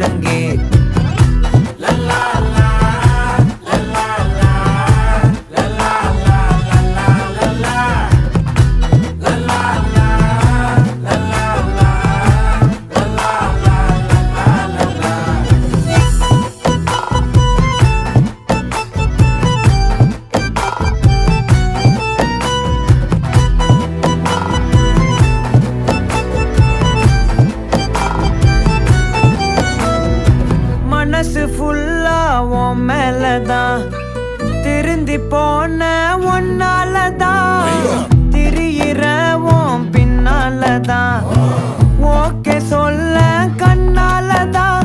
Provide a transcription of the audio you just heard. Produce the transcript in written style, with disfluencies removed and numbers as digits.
முழங்கே மனசு ஃபுல்லா உன் மேலதான் திருந்தி போன ஒன்னாலதான் திரியிற உன் பின்னாலதான் ஓகே சொல்ல கண்ணாலதான்